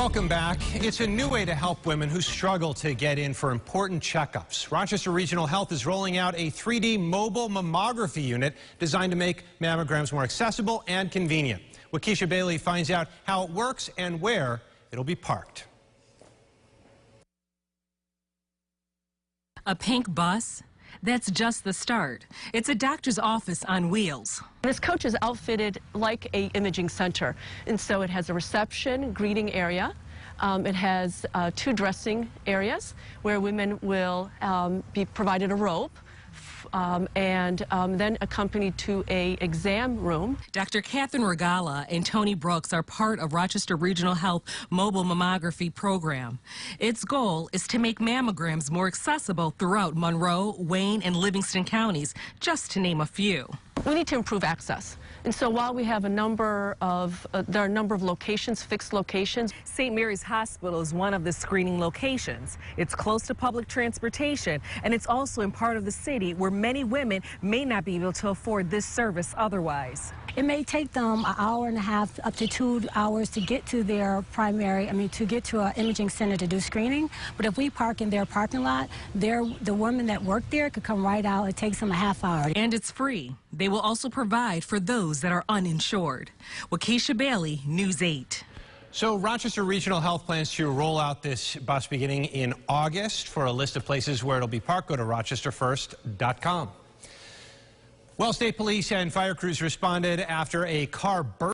Welcome back. It's a new way to help women who struggle to get in for important checkups. Rochester Regional Health is rolling out a 3D mobile mammography unit designed to make mammograms more accessible and convenient. Wakeisha Bailey finds out how it works and where it'll be parked. A pink bus? That's just the start. It's a doctor's office on wheels. This coach is outfitted like a imaging center, and so it has a reception, greeting area. It has 2 dressing areas where women will be provided a robe and then accompanied to a exam room. Dr. Catherine Regala and Tony Brooks are part of Rochester Regional Health mobile mammography program. Its goal is to make mammograms more accessible throughout Monroe, Wayne, and Livingston counties, just to name a few. We need to improve access. And so while we have there are a number of locations, fixed locations. St. Mary's Hospital is one of the screening locations. It's close to public transportation, and it's also in part of the city where many women may not be able to afford this service otherwise. It may take them an hour and a half up to 2 hours to get to their to get to an imaging center to do screening. But if we park in their parking lot, the women that work there could come right out. It takes them a half hour. And it's free. They will also provide for those that are uninsured. Wakeisha Bailey, News 8. So Rochester Regional Health plans to roll out this bus beginning in August. For a list of places where it'll be parked, go to rochesterfirst.com. Well, state police and fire crews responded after a car burst